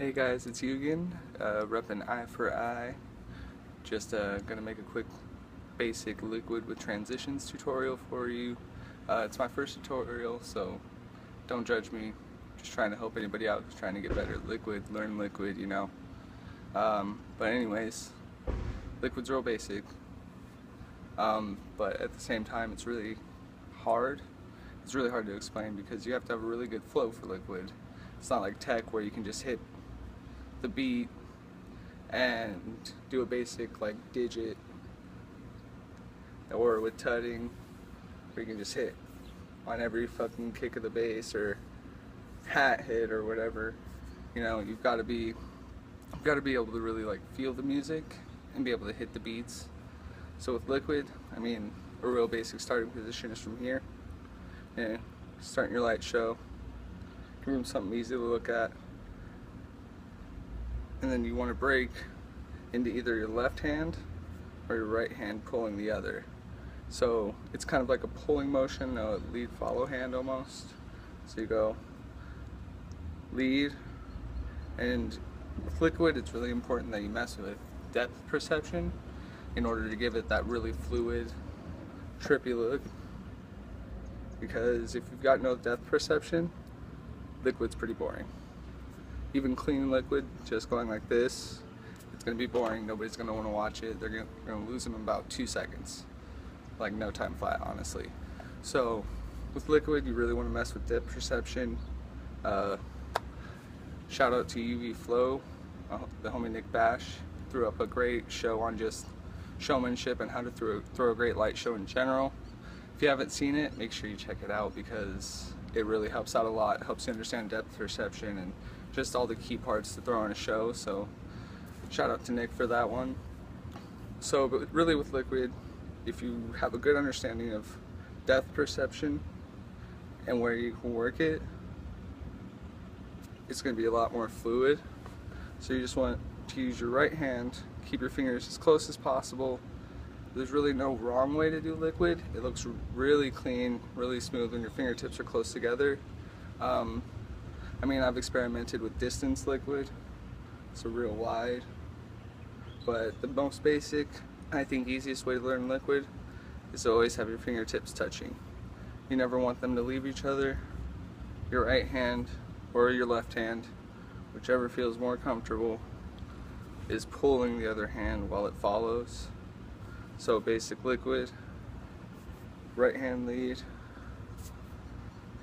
Hey guys, it's Yugen, repping i4i. Just gonna make a quick basic liquid with transitions tutorial for you. It's my first tutorial, so don't judge me. Just trying to help anybody out who's trying to get better at liquid, learn liquid, you know. But anyways, liquid's real basic. But at the same time, it's really hard. It's really hard to explain because you have to have a really good flow for liquid. It's not like tech where you can just hit the beat and do a basic like digit, or with tutting where you can just hit on every fucking kick of the bass or hat hit or whatever. You know, you've got to be able to really like feel the music and be able to hit the beats. So with liquid, I mean, a real basic starting position is from here, and starting your light show, give them something easy to look at. And then you want to break into either your left hand or your right hand pulling the other. So it's kind of like a pulling motion, a lead follow hand almost. So you go lead, and with liquid it's really important that you mess with depth perception in order to give it that really fluid, trippy look. Because if you've got no depth perception, liquid's pretty boring. Even clean liquid, just going like this, it's going to be boring. Nobody's going to want to watch it. They're going to lose them in about 2 seconds. Like no time flat, honestly. So with liquid, you really want to mess with depth perception. Shout out to UV Flow, the homie Nick Bash. Threw up a great show on just showmanship and how to throw a great light show in general. If you haven't seen it, make sure you check it out because it really helps out a lot. It helps you understand depth perception and just all the key parts to throw on a show. So shout out to Nick for that one. So but really with liquid, if you have a good understanding of depth perception and where you can work it, it's going to be a lot more fluid. So you just want to use your right hand, keep your fingers as close as possible. There's really no wrong way to do liquid. It looks really clean, really smooth when your fingertips are close together. I mean, I've experimented with distance liquid, so real wide, but the most basic, I think easiest way to learn liquid is to always have your fingertips touching. You never want them to leave each other. Your right hand or your left hand, whichever feels more comfortable, is pulling the other hand while it follows. So basic liquid, right hand lead,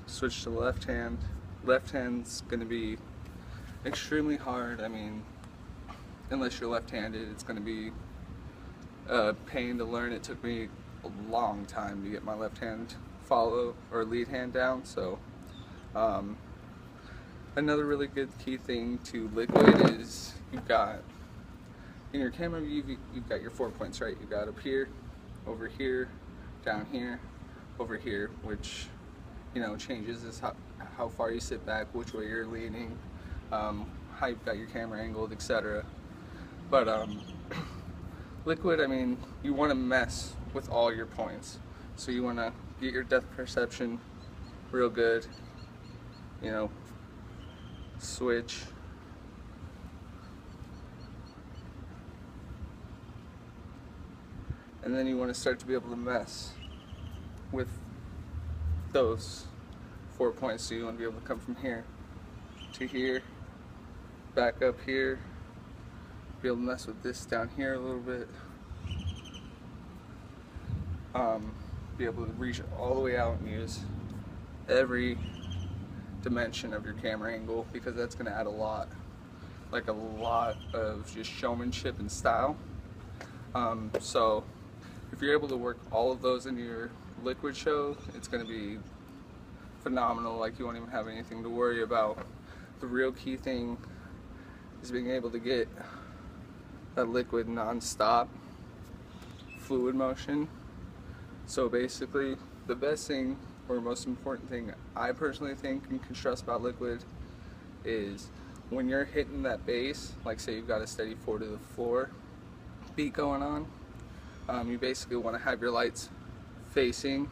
switch to left hand. Left hand's going to be extremely hard. I mean, unless you're left-handed, it's going to be a pain to learn. It took me a long time to get my left hand follow or lead hand down. So another really good key thing to liquid is you've got in your camera view, you've got your 4 points, right? You've got up here, over here, down here, over here, which, you know, changes is how far you sit back, which way you're leaning, how you've got your camera angled, etc. But liquid, I mean, you want to mess with all your points. So you want to get your depth perception real good, you know, switch, and then you want to start to be able to mess with those 4 points. So you want to be able to come from here to here, back up here, be able to mess with this down here a little bit, be able to reach all the way out and use every dimension of your camera angle, because that's going to add a lot of just showmanship and style. So if you're able to work all of those into your liquid show, it's going to be phenomenal. Like, you won't even have anything to worry about. The real key thing is being able to get that liquid non-stop fluid motion. So basically, the best thing or most important thing I personally think you can stress about liquid is when you're hitting that bass, like say you've got a steady 4 to the floor beat going on, you basically want to have your lights facing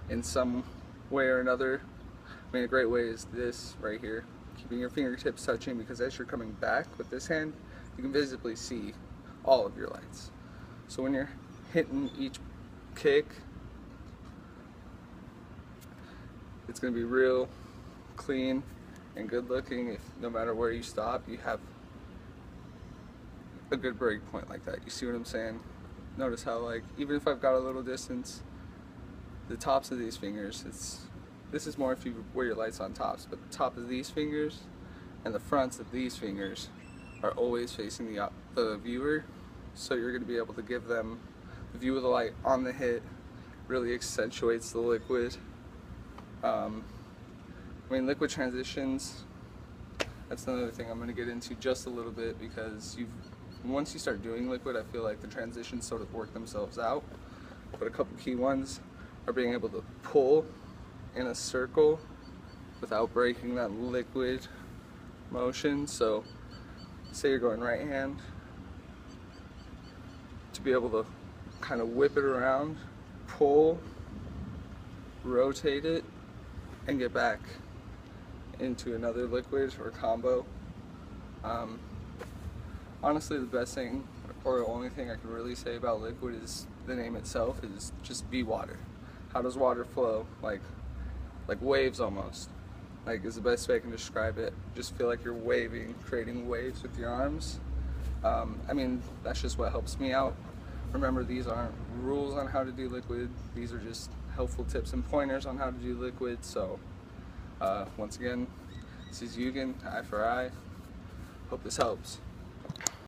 in some way or another. I mean, a great way is this right here. keeping your fingertips touching, because as you're coming back with this hand, you can visibly see all of your lights. So when you're hitting each kick, it's going to be real clean and good looking. If no matter where you stop, you have a good break point like that. You see what I'm saying? Notice how, like, even if I've got a little distance, the tops of these fingers, this is more if you wear your lights on tops, but the top of these fingers and the fronts of these fingers are always facing the viewer, so you're going to be able to give them the view of the light on the hit. Really accentuates the liquid. I mean, liquid transitions, that's another thing I'm going to get into just a little bit, because once you start doing liquid, I feel like the transitions sort of work themselves out. But a couple key ones are being able to pull in a circle without breaking that liquid motion. So say you're going right hand, to be able to kind of whip it around, pull, rotate it, and get back into another liquid or combo. Honestly, the best thing, or the only thing I can really say about liquid is the name itself, is just be water. How does water flow? Like waves almost. Like, is the best way I can describe it. Just feel like you're waving, creating waves with your arms. I mean, that's just what helps me out. Remember, these aren't rules on how to do liquid. These are just helpful tips and pointers on how to do liquid. So, once again, this is Yugen, i4i. Hope this helps.